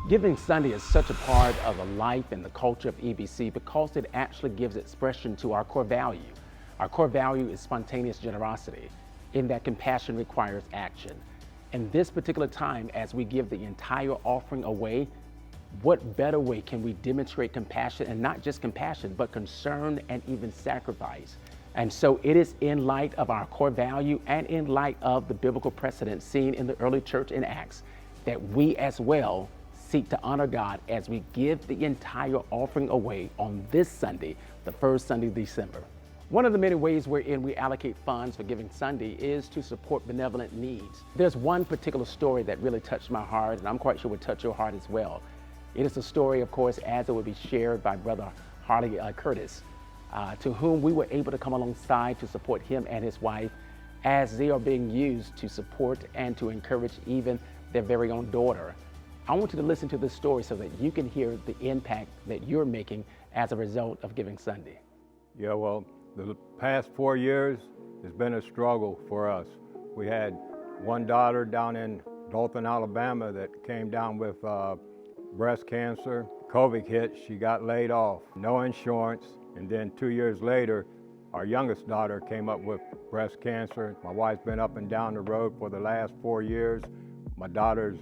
Giving Sunday is such a part of the life and the culture of EBC because it actually gives expression to our core value. Our core value is spontaneous generosity, in that compassion requires action. In this particular time, as we give the entire offering away, what better way can we demonstrate compassion, and not just compassion, but concern and even sacrifice? And so it is in light of our core value and in light of the biblical precedent seen in the early church in Acts that we as well seek to honor God as we give the entire offering away on this Sunday, the first Sunday of December. One of the many ways wherein we allocate funds for Giving Sunday is to support benevolent needs. There's one particular story that really touched my heart, and I'm quite sure would touch your heart as well. It is a story, of course, as it would be shared by Brother Harley Curtis, to whom we were able to come alongside to support him and his wife as they are being used to support and to encourage even their very own daughter. I want you to listen to this story so that you can hear the impact that you're making as a result of Giving Sunday. Yeah, well, the past 4 years has been a struggle for us. We had one daughter down in Dothan, Alabama that came down with breast cancer. COVID hit, she got laid off, no insurance, and then 2 years later, our youngest daughter came up with breast cancer. My wife's been up and down the road for the last 4 years. My daughters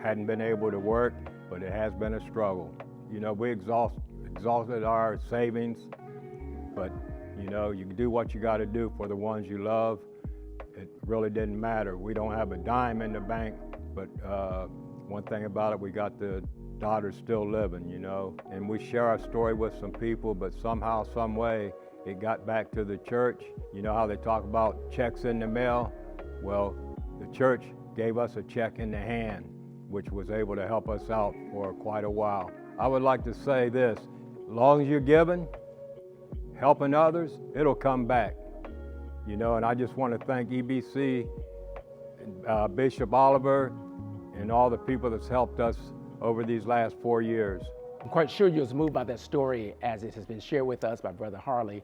hadn't been able to work, but it has been a struggle. You know, we exhausted our savings, but you know, you do what you got to do for the ones you love. It really didn't matter. We don't have a dime in the bank, but one thing about it, we got the daughters still living, you know. And we share our story with some people, but somehow, some way, it got back to the church. You know how they talk about checks in the mail? Well, the church gave us a check in the hand, which was able to help us out for quite a while. I would like to say this, as long as you're giving, helping others, it'll come back. You know, and I just want to thank EBC, Bishop Oliver, and all the people that's helped us over these last 4 years. I'm quite sure you was moved by that story as it has been shared with us by Brother Harley.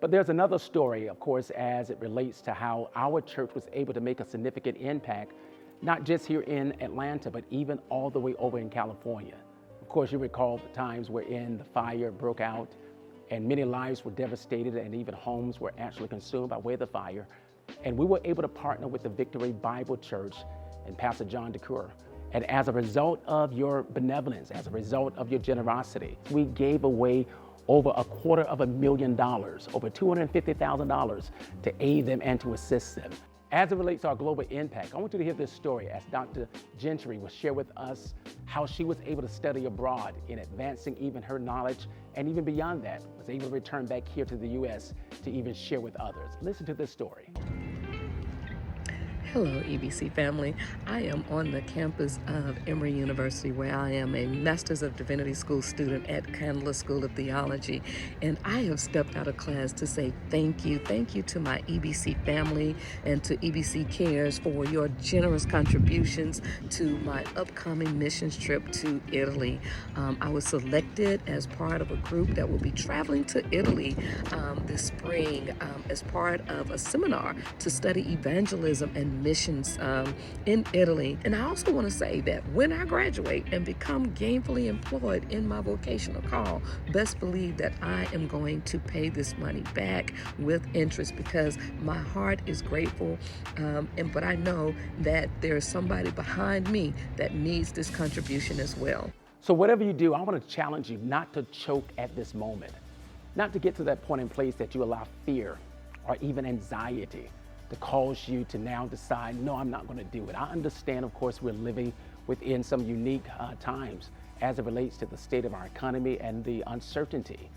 But there's another story, of course, as it relates to how our church was able to make a significant impact, not just here in Atlanta, but even all the way over in California. Of course, you recall the times wherein the fire broke out and many lives were devastated and even homes were actually consumed by way of the fire. And we were able to partner with the Victory Bible Church and Pastor John DeCoeur. And as a result of your benevolence, as a result of your generosity, we gave away over $250,000, over $250,000 to aid them and to assist them. As it relates to our global impact, I want you to hear this story as Dr. Gentry will share with us how she was able to study abroad in advancing even her knowledge, and even beyond that, was able to return back here to the U.S. to even share with others. Listen to this story. Hello, EBC family. I am on the campus of Emory University, where I am a Master's of Divinity School student at Candler School of Theology. And I have stepped out of class to say thank you. Thank you to my EBC family and to EBC Cares for your generous contributions to my upcoming missions trip to Italy. I was selected as part of a group that will be traveling to Italy this spring as part of a seminar to study evangelism and missions in Italy. And I also want to say that when I graduate and become gainfully employed in my vocational call, best believe that I am going to pay this money back with interest, because my heart is grateful, but I know that there's somebody behind me that needs this contribution as well. So whatever you do, I want to challenge you not to choke at this moment, not to get to that point in place that you allow fear or even anxiety to cause you to now decide, no, I'm not going to do it. I understand, of course, we're living within some unique times as it relates to the state of our economy and the uncertainty.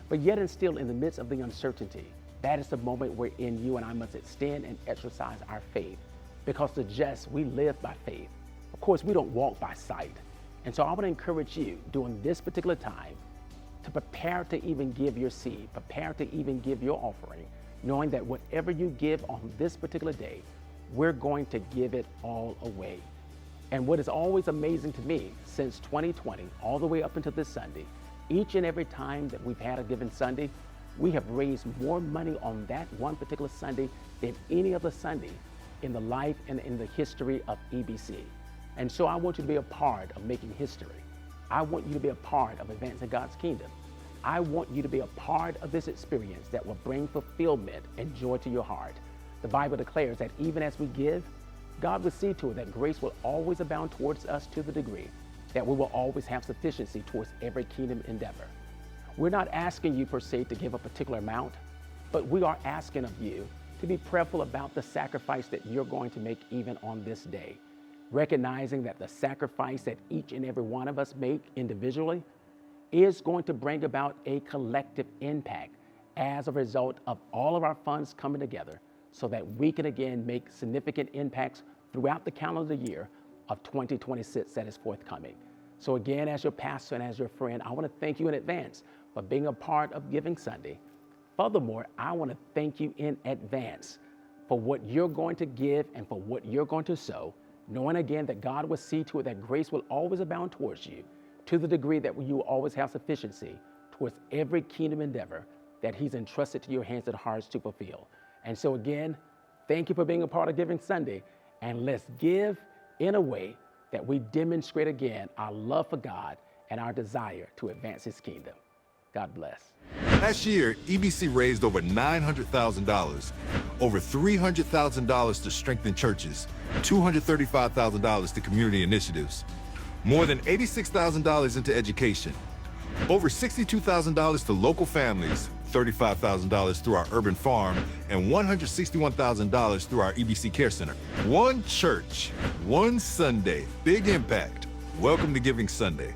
But yet and still, in the midst of the uncertainty, that is the moment wherein you and I must extend and exercise our faith. Because the just, we live by faith. Of course, we don't walk by sight. And so I want to encourage you during this particular time to prepare to even give your seed, prepare to even give your offering, knowing that whatever you give on this particular day, we're going to give it all away. And what is always amazing to me, since 2020, all the way up until this Sunday, each and every time that we've had a given Sunday, we have raised more money on that one particular Sunday than any other Sunday in the life and in the history of EBC. And so I want you to be a part of making history. I want you to be a part of advancing God's kingdom. I want you to be a part of this experience that will bring fulfillment and joy to your heart. The Bible declares that even as we give, God will see to it that grace will always abound towards us to the degree that we will always have sufficiency towards every kingdom endeavor. We're not asking you per se to give a particular amount, but we are asking of you to be prayerful about the sacrifice that you're going to make even on this day, recognizing that the sacrifice that each and every one of us make individually is going to bring about a collective impact as a result of all of our funds coming together so that we can again make significant impacts throughout the calendar year of 2026 that is forthcoming. So again, as your pastor and as your friend, I want to thank you in advance for being a part of Giving Sunday. Furthermore, I want to thank you in advance for what you're going to give and for what you're going to sow, knowing again that God will see to it that grace will always abound towards you to the degree that you will always have sufficiency towards every kingdom endeavor that He's entrusted to your hands and hearts to fulfill. And so again, thank you for being a part of Giving Sunday, and let's give in a way that we demonstrate again our love for God and our desire to advance His kingdom. God bless. Last year, EBC raised over $900,000, over $300,000 to strengthen churches, $235,000 to community initiatives, more than $86,000 into education, over $62,000 to local families, $35,000 through our urban farm, and $161,000 through our EBC Care Center. One church, one Sunday, big impact. Welcome to Giving Sunday.